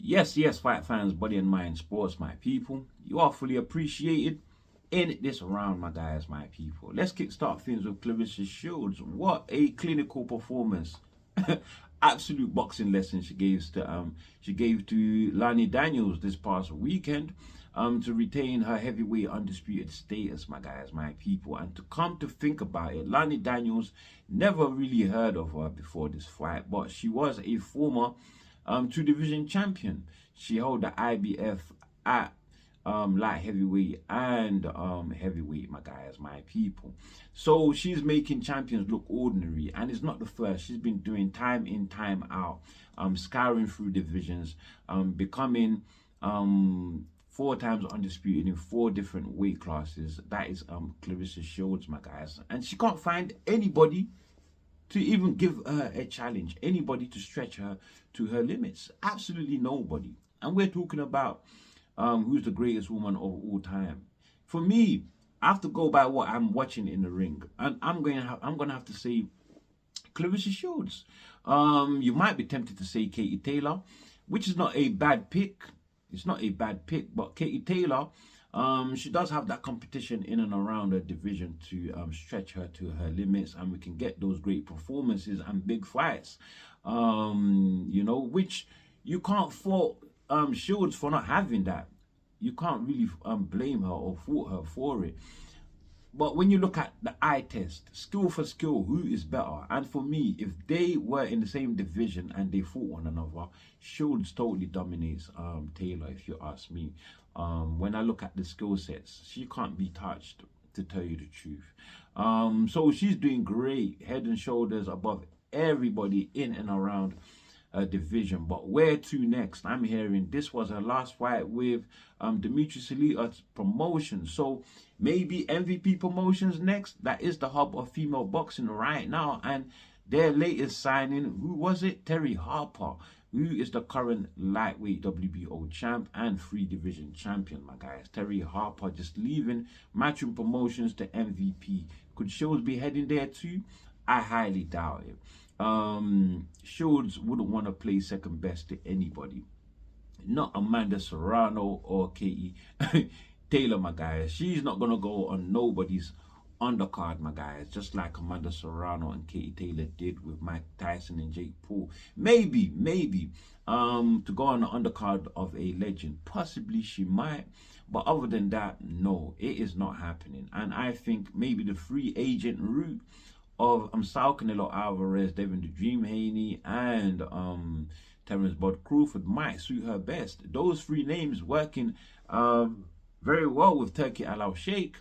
Yes, fight fans, body and mind, sports, my people. You are fully appreciated in this round, my guys, my people. Let's kickstart things with Clarissa Shields. What a clinical performance. Absolute boxing lesson she gave to Lani Daniels this past weekend to retain her heavyweight undisputed status, my guys, my people. And to come to think about it, Lani Daniels, never really heard of her before this fight, but she was a former two division champion. She held the IBF at light heavyweight and heavyweight, my guys, my people. So she's making champions look ordinary, and it's not the first. She's been doing time in, time out, scouring through divisions, becoming 4 times undisputed in 4 different weight classes. That is Clarissa Shields, my guys, and she can't find anybody to even give her a challenge, anybody to stretch her to her limits. Absolutely nobody. And we're talking about who's the greatest woman of all time. For me, I have to go by what I'm watching in the ring, and I'm gonna have to say Clarissa Shields. You might be tempted to say Katie Taylor, which is not a bad pick. It's not a bad pick, but Katie Taylor, she does have that competition in and around her division to stretch her to her limits, and we can get those great performances and big fights, you know, which you can't fault Shields for not having that. You can't really blame her or fault her for it. But when you look at the eye test, skill for skill, who is better? And for me, if they were in the same division and they fought one another, Shields totally dominates Taylor, if you ask me. When I look at the skill sets, she can't be touched, to tell you the truth. So she's doing great, head and shoulders above everybody in and around a division. But where to next? I'm hearing this was her last fight with Dimitri Salita's promotion, so maybe MVP Promotions next. That is the hub of female boxing right now, and their latest signing, who was it? Terry Harper, who is the current lightweight WBO champ and 3 division champion, my guys. Terry Harper just leaving Matchroom Promotions to MVP. Could Shields be heading there too? I highly doubt it. Shields wouldn't want to play second best to anybody, not Amanda Serrano or Katie Taylor, my guys. She's not gonna go on nobody's undercard, my guys, just like Amanda Serrano and Katie Taylor did with Mike Tyson and Jake Paul. Maybe to go on the undercard of a legend, possibly she might, but other than that, no, it is not happening. And I think maybe the free agent route of Saul Canelo Alvarez, Devin the Dream Haney, and Terence Bud Crawford might suit her best. Those 3 names working very well with Turki Al Sheikh.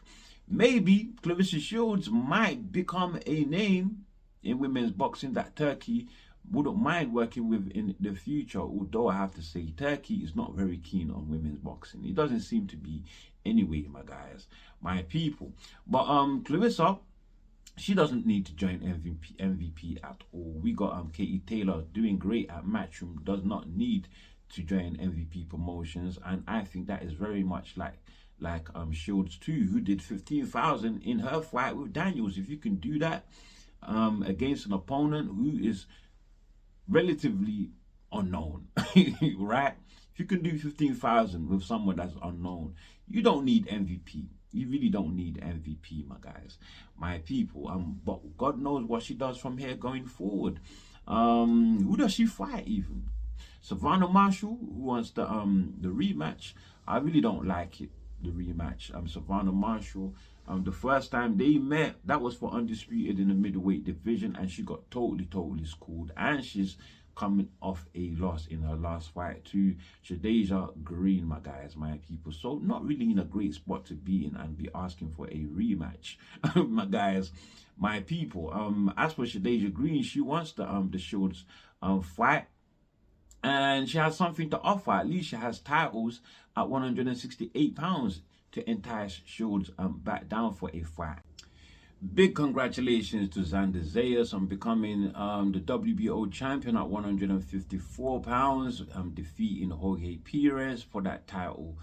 Maybe Clarissa Shields might become a name in women's boxing that Turki wouldn't mind working with in the future, although I have to say Turki is not very keen on women's boxing. He doesn't seem to be anyway, my guys, my people. But Clarissa, she doesn't need to join MVP at all. We got Katie Taylor doing great at Matchroom, does not need to join MVP Promotions, and I think that is very much like Shields too, who did 15,000 in her fight with Daniels. If you can do that against an opponent who is relatively unknown, right? If you can do 15,000 with someone that's unknown, you don't need MVP. You really don't need MVP, my guys, my people. But God knows what she does from here going forward. Who does she fight even? Savannah Marshall, who wants the rematch. I really don't like it, the rematch. Savannah Marshall, the first time they met, that was for undisputed in the middleweight division, and she got totally schooled, and she's coming off a loss in her last fight to Shadeja Green, my guys, my people. So not really in a great spot to be in and be asking for a rematch, my guys, my people. As for Shadeja Green, she wants the Shields fight, and she has something to offer. At least she has titles at 168 pounds to entice Shields back down for a fight. Big congratulations to Xander Zayas on becoming the WBO champion at 154 pounds, defeating Jorge Perez for that title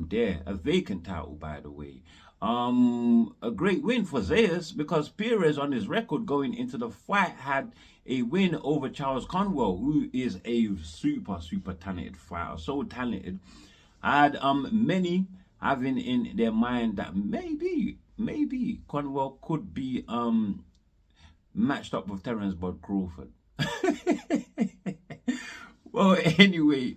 there, a vacant title, by the way. A great win for Zayas, because Perez on his record going into the fight had a win over Charles Conwell, who is a super talented fighter, so talented. I had many having in their mind that maybe Conwell could be matched up with Terence Bud Crawford. Well, anyway,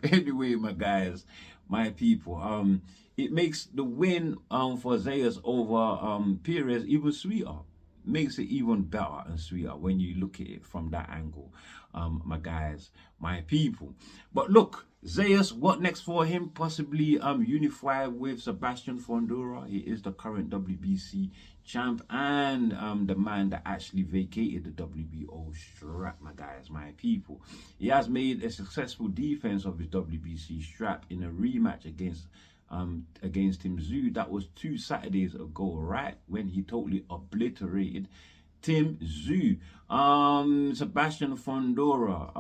my guys, my people, it makes the win for Zayas over Perez even sweeter. Makes it even better and sweeter when you look at it from that angle, my guys, my people. But look, Zayas, what next for him? Possibly unify with Sebastian Fundora. He is the current WBC champ and the man that actually vacated the WBO strap, my guys, my people. He has made a successful defense of his WBC strap in a rematch against Tim Tszyu. That was 2 Saturdays ago, right, when he totally obliterated Tim Tszyu. Sebastian Fundora,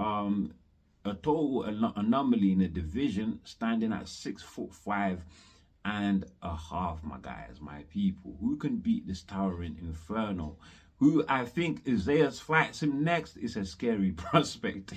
a total anomaly in the division, standing at 6'5" and a half, my guys, my people. Who can beat this towering inferno? Who I think Zayas fights him next is a scary prospect.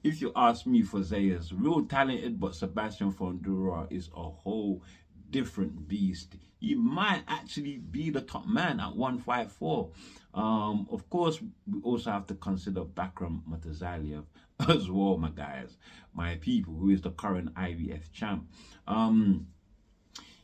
If you ask me, for Zayas, real talented, but Sebastian Fundora is a whole different beast. He might actually be the top man at 154. Of course, we also have to consider Bakram Matazaliev as well, my guys, my people, who is the current IBF champ.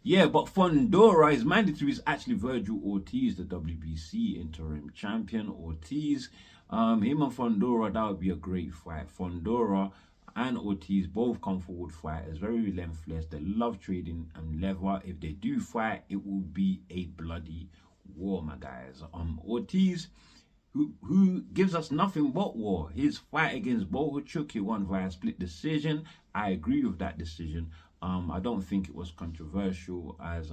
Yeah, but Fundora, his mandatory is actually Virgil Ortiz, the WBC interim champion. Ortiz, him and Fundora, that would be a great fight. Fundora and Ortiz both come forward fighters, very relentless. They love trading and leather. If they do fight, it will be a bloody war, my guys. Ortiz, who gives us nothing but war. His fight against Bohachuk, he won via split decision. I agree with that decision. I don't think it was controversial, as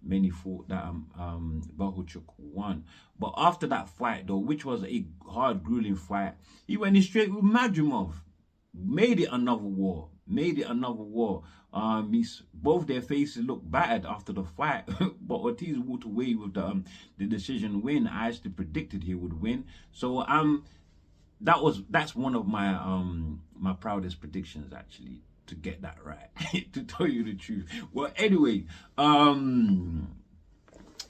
many thought that Bohachuk won. But after that fight, though, which was a hard, grueling fight, he went in straight with Madrimov. Made it another war. Both their faces looked battered after the fight, but Ortiz walked away with the decision win. I actually predicted he would win. So that's one of my my proudest predictions, actually, to get that right. To tell you the truth. Well, anyway,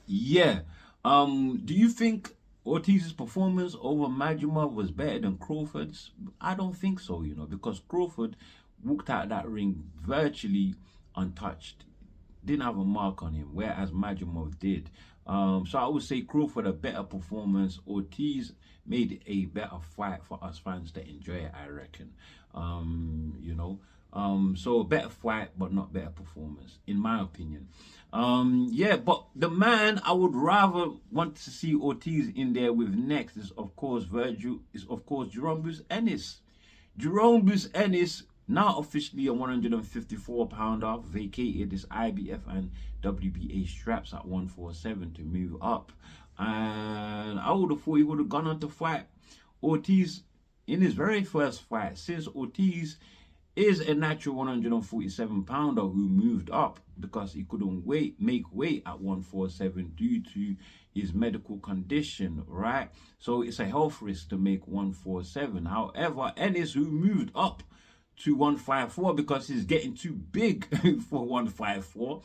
yeah. Do you think Ortiz's performance over Madrimov was better than Crawford's? I don't think so, you know, because Crawford walked out of that ring virtually untouched. Didn't have a mark on him, whereas Madrimov did. So I would say Crawford a better performance. Ortiz made it a better fight for us fans to enjoy it, I reckon. You know. So a better fight, but not better performance, in my opinion. Yeah, but the man I would rather want to see Ortiz in there with next is, of course, Jerome Bruce Ennis. Jerome Bruce Ennis, now officially a 154-pounder, vacated his IBF and WBA straps at 147 to move up. And I would have thought he would have gone on to fight Ortiz in his very first fight, since Ortiz is a natural 147-pounder who moved up because he couldn't make weight at 147 due to his medical condition, right? So it's a health risk to make 147. However, Ennis, who moved up to 154 because he's getting too big for 154,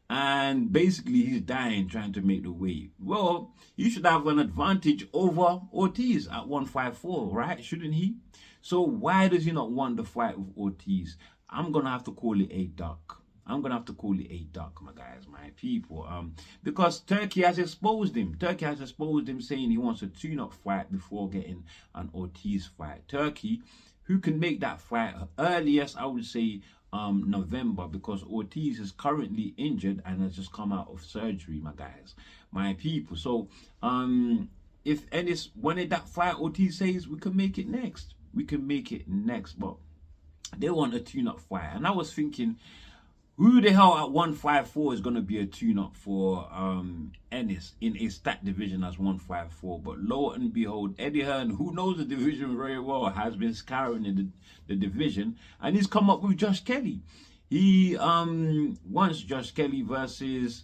and basically he's dying trying to make the weight. Well, you should have an advantage over Ortiz at 154, right? Shouldn't he? So why does he not want the fight with Ortiz? I'm going to have to call it a duck. my guys, my people. Because Turki has exposed him. Saying he wants a tune-up fight before getting an Ortiz fight. Turki, who can make that fight earliest, I would say, November, because Ortiz is currently injured and has just come out of surgery, my guys, my people. So, if Ennis wanted that fight, Ortiz says we can make it next. But they want a tune-up fight. And I was thinking, who the hell at 154 is going to be a tune-up for Ennis in a stat division as 154? But lo and behold, Eddie Hearn, who knows the division very well, has been scouring in the division, and he's come up with Josh Kelly. He wants Josh Kelly versus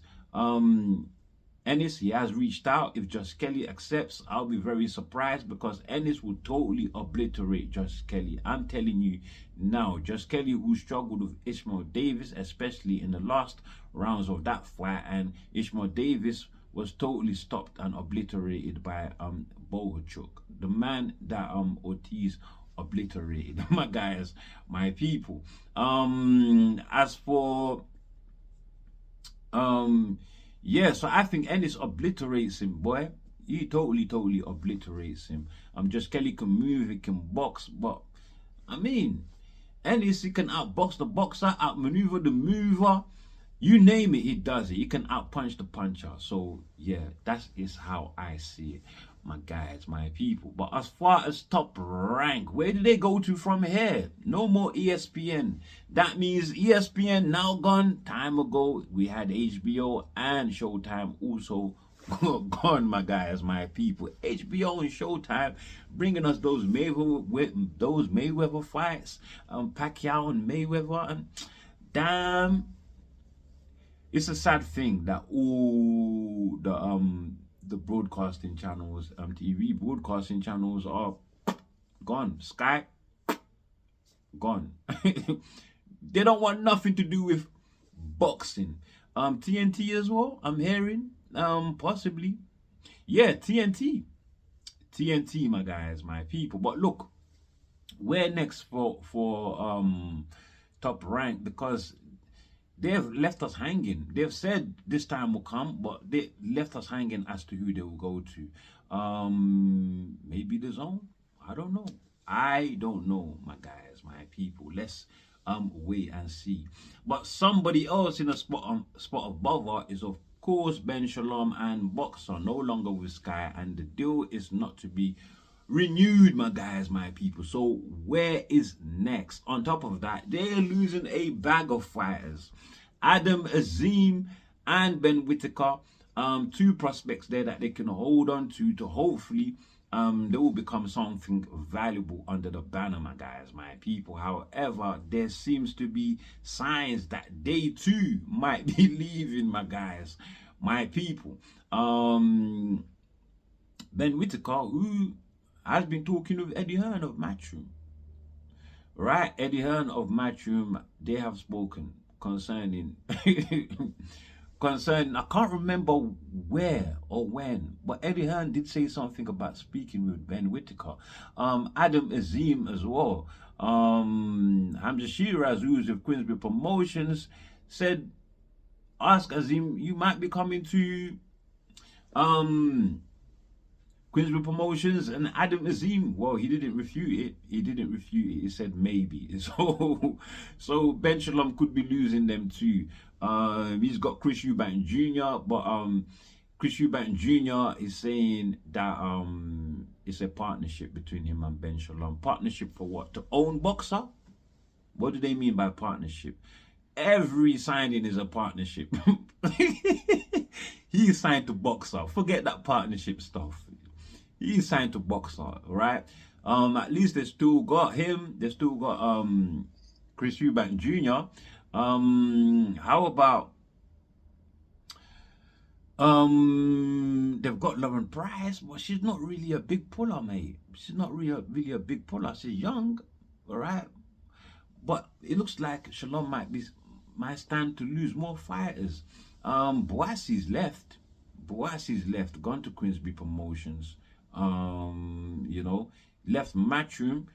Ennis, he has reached out. If Josh Kelly accepts, I'll be very surprised because Ennis will totally obliterate Josh Kelly. I'm telling you now, Josh Kelly, who struggled with Ishmael Davis, especially in the last rounds of that fight, and Ishmael Davis was totally stopped and obliterated by Bohachuk, the man that Ortiz obliterated. My guys, my people. As for yeah, so I think Ennis obliterates him, boy. He totally obliterates him. Just Kelly can move, he can box, but I mean, Ennis, he can outbox the boxer, outmaneuver the mover. You name it, he does it. He can outpunch the puncher. So yeah, that is how I see it, my guys, my people. But as far as Top Rank, where did they go to from here? No more ESPN. That means ESPN now gone. Time ago, we had HBO and Showtime also gone, my guys, my people. HBO and Showtime bringing us those Mayweather fights, Pacquiao and Mayweather, and damn. It's a sad thing that all the broadcasting channels, TV broadcasting channels are gone. Sky, gone. They don't want nothing to do with boxing. TNT as well, I'm hearing. Possibly. Yeah, TNT. TNT, my guys, my people. But look, where next for Top Rank? Because they've left us hanging. They've said this time will come, but they left us hanging as to who they will go to. Maybe the Zone. I don't know. I don't know, my guys, my people. Let's wait and see. But somebody else in a spot of bother is, of course, Ben Shalom and Boxer, no longer with Sky, and the deal is not to be renewed, my guys, my people. So where is next? On top of that, they're losing a bag of fighters. Adam Azim and Ben Whittaker, two prospects there that they can hold on to hopefully they will become something valuable under the banner, my guys, my people. However, there seems to be signs that they too might be leaving, my guys, my people. Ben Whittaker, who has been talking with Eddie Hearn of Matchroom. Right? Eddie Hearn of Matchroom, they have spoken concerning I can't remember where or when, but Eddie Hearn did say something about speaking with Ben Whittaker. Adam Azim as well. Hamza Shiraz, who's with Queensbury Promotions, said, ask Azim, you might be coming to Queensbury Promotions, and Adam Azim, well, he didn't refute it. He said maybe. So Ben Shalom could be losing them too. He's got Chris Eubank Jr., but Chris Eubank Jr. is saying that it's a partnership between him and Ben Shalom. Partnership for what? To own Boxer? What do they mean by partnership? Every signing is a partnership. He signed to Boxer. Forget that partnership stuff. He signed to Boxer, right? At least they still got him. They still got Chris Eubank Jr. How about they've got Lauren Price, but she's not really a big puller, mate. She's not really a big puller. She's young, all right? But it looks like Shalom might stand to lose more fighters. Boassi's left. Gone to Queensbury Promotions. You know, left Matchroom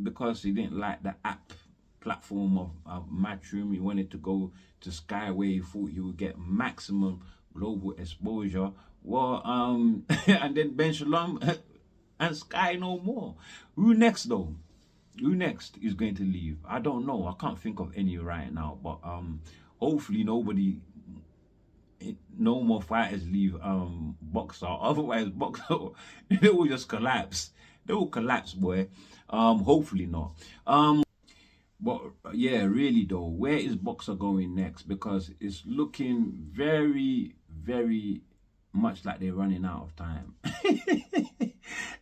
because he didn't like the app platform of Matchroom. He wanted to go to Sky, where he thought he would get maximum global exposure. Well, and then Ben Shalom and Sky no more. Who next though? Who next is going to leave? I don't know. I can't think of any right now, but hopefully no more fighters leave Boxer. Otherwise, Boxer, they will just collapse. They will collapse, boy. Hopefully not. But yeah, really though, where is Boxer going next? Because it's looking very, very much like they're running out of time.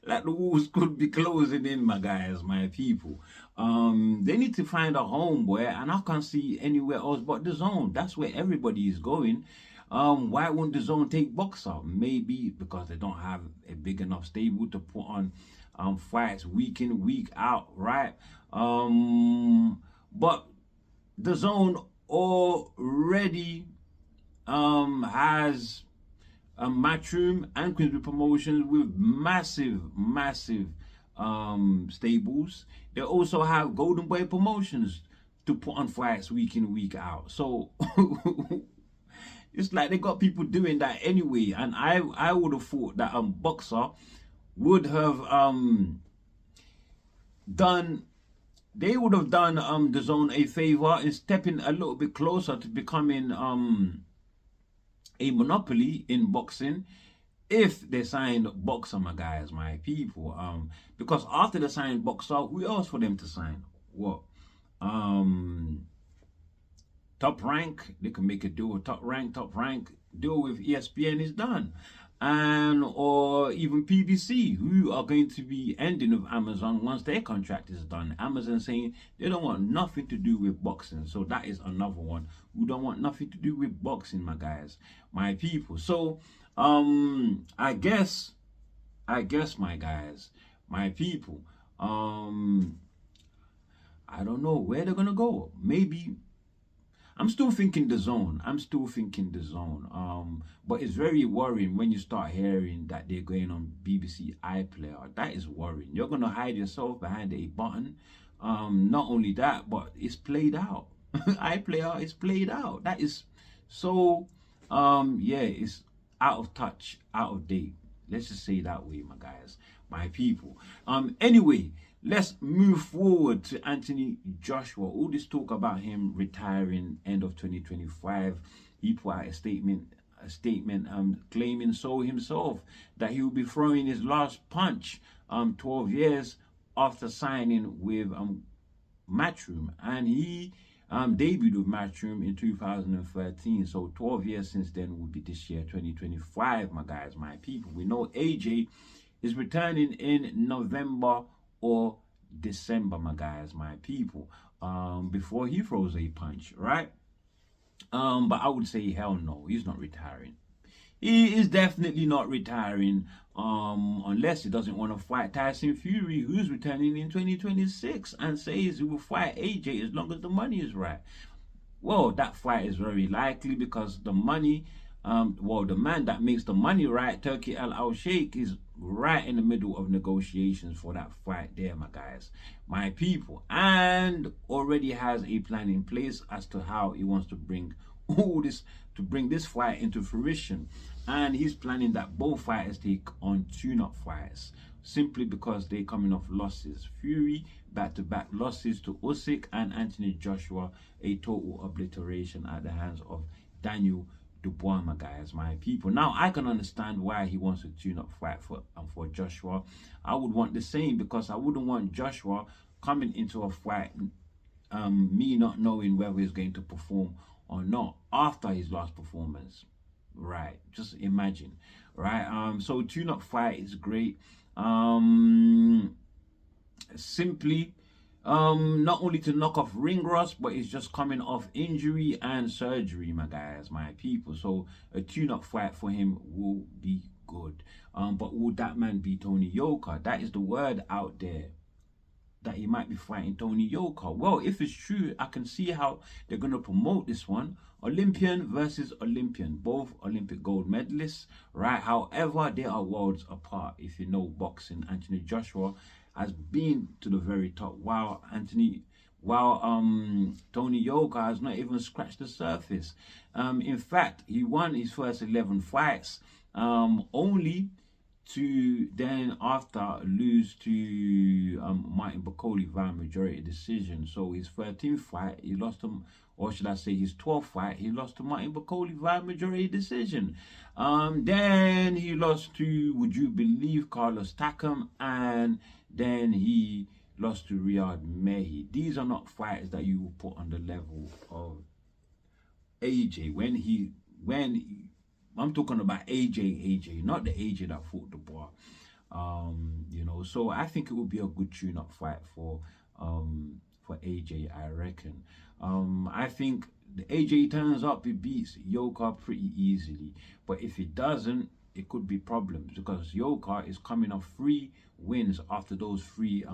Like the walls could be closing in, my guys, my people. They need to find a home, boy, and I can't see anywhere else but the Zone. That's where everybody is going. Why won't the zone take Boxer? Maybe because they don't have a big enough stable to put on fights week in, week out, right? But the zone already has a Matchroom and Queensbury Promotions with massive stables. They also have Golden Boy Promotions to put on fights week in, week out. So it's like they got people doing that anyway. And I would have thought that Boxer would have done the zone a favor in stepping a little bit closer to becoming a monopoly in boxing if they signed Boxer, my guys, my people. Because after they signed Boxer, who else for them to sign? What? Top Rank. They can make a deal with Top Rank. Top Rank deal with ESPN is done. And or even PBC, who are going to be ending with Amazon once their contract is done. Amazon saying they don't want nothing to do with boxing. So that is another one who don't want nothing to do with boxing, my guys, my people. So I guess my guys, my people, I don't know where they're gonna go. Maybe I'm still thinking the zone. But it's very worrying when you start hearing that they're going on BBC iPlayer. That is worrying. You're gonna hide yourself behind a button. Not only that, but it's played out. iPlayer is played out. That is so yeah, it's out of touch, out of date. Let's just say that way, my guys, my people. Anyway, let's move forward to Anthony Joshua. All this talk about him retiring end of 2025. He put out a statement claiming so himself that he will be throwing his last punch 12 years after signing with Matchroom, and he debuted with Matchroom in 2013. So 12 years since then will be this year, 2025, my guys, my people. We know AJ is returning in November or December, my guys, my people, before he throws a punch, right? But I would say hell no, he's not retiring. He is definitely not retiring, unless he doesn't want to fight Tyson Fury, who's returning in 2026 and says he will fight AJ as long as the money is right. Well, that fight is very likely because the money, the man that makes the money right, Turki Al Sheikh, is right in the middle of negotiations for that fight there, my guys, my people, and already has a plan in place as to how he wants to bring this fight into fruition. And he's planning that both fighters take on tune-up fights, simply because they're coming off losses. Fury, back-to-back losses to Usyk, and Anthony Joshua, a total obliteration at the hands of Daniel Dubois, my guys, my people. Now, I can understand why he wants a tune-up fight for Joshua. I would want the same, because I wouldn't want Joshua coming into a fight, me not knowing whether he's going to perform or not after his last performance. Right, just imagine, right? So tune-up fight is great. Simply not only to knock off ring rust, but it's just coming off injury and surgery, my guys, my people. So a tune-up fight for him will be good. But would that man be Tony Yoka? That is the word out there, that he might be fighting Tony Yoka. Well, if it's true, I can see how they're going to promote this one. Olympian versus Olympian, both Olympic gold medalists, right? However, they are worlds apart. If you know boxing, Anthony Joshua has been to the very top, while Tony Yoka has not even scratched the surface. In fact, he won his first 11 fights, only to then after lose to Martin Bakole via majority decision. So his 13th fight, he lost to, or should I say his 12th fight, he lost to Martin Bakole via majority decision. Then he lost to, would you believe, Carlos Takam, and then he lost to Riyad Mehi. These are not fighters that you will put on the level of AJ. I'm talking about AJ, not the AJ that fought Dubois. You know, so I think it would be a good tune-up fight for AJ, I reckon. I think the AJ turns up, he beats Yoka pretty easily. But if he doesn't, it could be problems, because Yoka is coming off 3 wins after those 3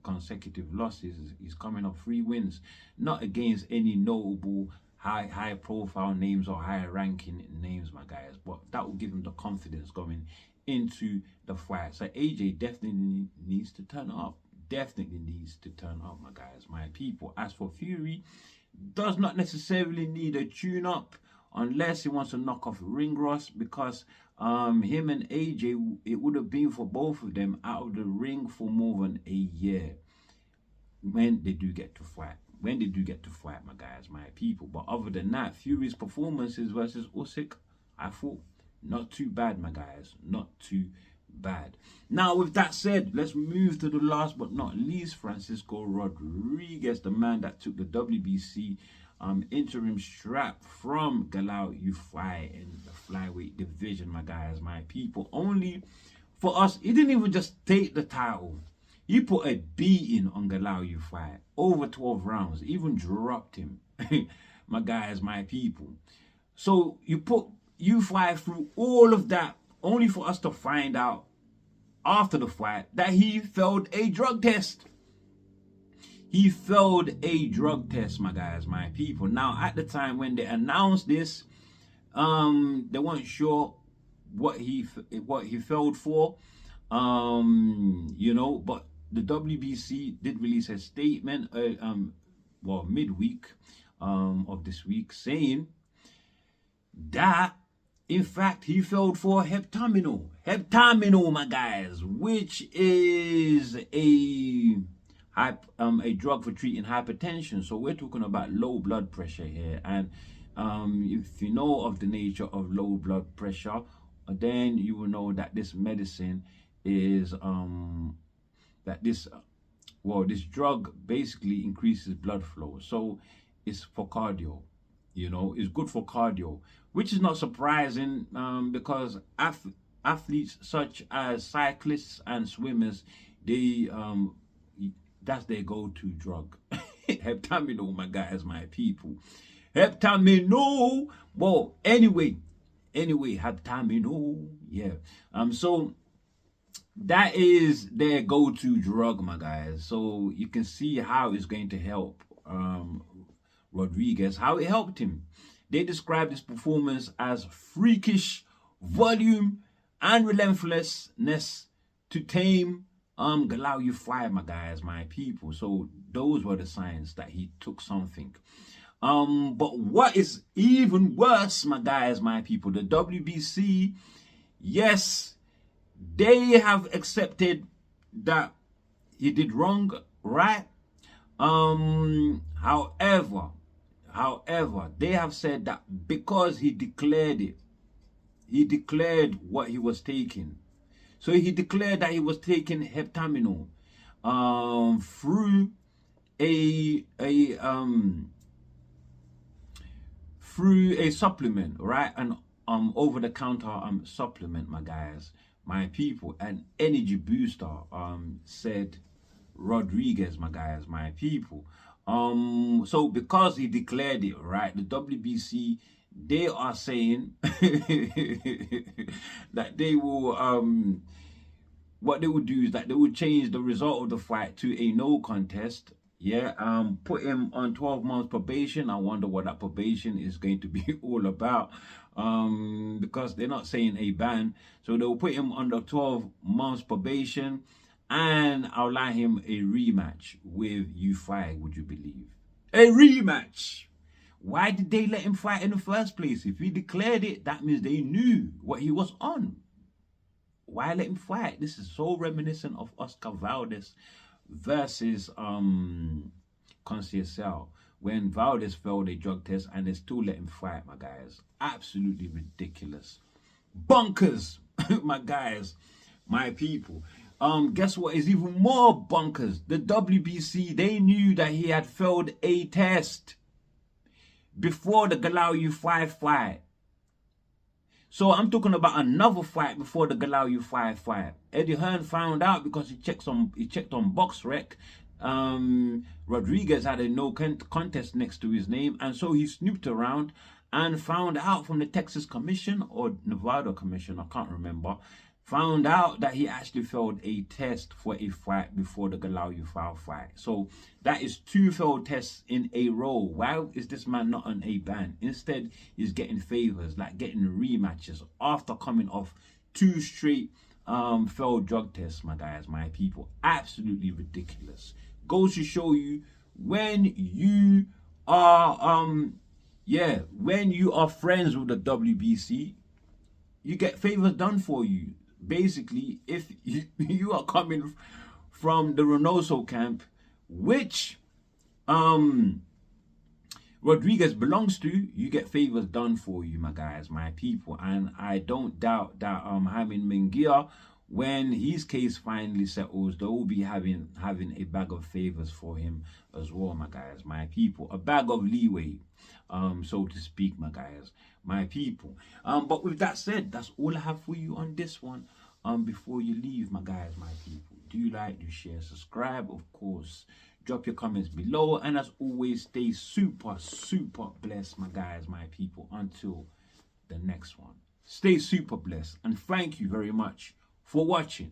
consecutive losses. He's coming off 3 wins, not against any notable high profile names or high ranking names, my guys, but that will give him the confidence going into the fight. So AJ definitely needs to turn up. Definitely needs to turn up, my guys, my people. As for Fury, does not necessarily need a tune-up unless he wants to knock off Ring Ross, because him and AJ, it would have been for both of them out of the ring for more than a year when they do get to fight. When they do get to fight, my guys, my people. But other than that, Fury's performances versus Usyk, I thought not too bad, my guys. Not too bad. Now, with that said, let's move to the last but not least, Francisco Rodriguez, the man that took the WBC interim strap from Galal Yafai in the flyweight division, my guys, my people. Only for us, he didn't even just take the title. He put a beating on Galal Yafai over 12 rounds, even dropped him, my guys, my people. So you put Yafai through all of that, only for us to find out after the fight that he failed a drug test. He failed a drug test, my guys, my people. Now, at the time when they announced this, they weren't sure what he failed for, you know, but the WBC did release a statement, well, midweek of this week, saying that in fact he failed for heptaminol, my guys, which is a drug for treating hypertension. So we're talking about low blood pressure here, and if you know of the nature of low blood pressure, then you will know that this medicine is this drug basically increases blood flow. So it's for cardio, you know, it's good for cardio, which is not surprising, because athletes such as cyclists and swimmers, they that's their go-to drug. Heptaminol, my guys, my people. Heptaminol. Well, anyway, heptaminol. Yeah. So that is their go-to drug, my guys. So you can see how it's going to help Rodriguez, how it helped him. They described his performance as freakish volume and relentlessness to tame Galal Yafai, my guys, my people. So those were the signs that he took something. But what is even worse, my guys, my people, the WBC, yes, they have accepted that he did wrong, right? However, they have said that because he declared it, he declared what he was taking. So he declared that he was taking heptaminol through a supplement, right? An over-the-counter supplement, my guys, my people, an energy booster, said Rodriguez, my guys, my people. So because he declared it, right, the WBC, they are saying that they will what they would do is that they would change the result of the fight to a no contest. Yeah, put him on 12 months probation. I wonder what that probation is going to be all about, because they're not saying a ban. So they'll put him under 12 months probation and allow him a rematch with Yafai, would you believe? A rematch! Why did they let him fight in the first place? If he declared it, that means they knew what he was on. Why let him fight? This is so reminiscent of Oscar Valdez versus Conceição, when Valdez failed a drug test and they still let him fight, my guys. Absolutely ridiculous. Bonkers, my guys, my people. Guess what is even more bonkers? The WBC, they knew that he had failed a test before the Galal Yafai fight. So I'm talking about another fight before the Galal Yafai fight. Eddie Hearn found out because he checked on BoxRec. Rodriguez had a no contest next to his name, and so he snooped around and found out from the Texas Commission or Nevada Commission, I can't remember, found out that he actually failed a test for a fight before the Galal Yafai fight. So that is 2 failed tests in a row. Why is this man not on a ban? Instead, he's getting favors, like getting rematches after coming off 2 straight failed drug tests, my guys, my people. Absolutely ridiculous. Goes to show you, when you are when you are friends with the WBC, you get favors done for you. Basically, if you are coming from the Reynoso camp, which Rodriguez belongs to, you get favors done for you, my guys, my people. And I don't doubt that Jaime Munguia, when his case finally settles, they will be having a bag of favors for him as well, my guys, my people. A bag of leeway, so to speak, my guys, my people. But with that said, that's all I have for you on this one. Before you leave, my guys, my people, do like, do share, subscribe, of course. Drop your comments below, and as always, stay super blessed, my guys, my people. Until the next one, stay super blessed, and thank you very much for watching.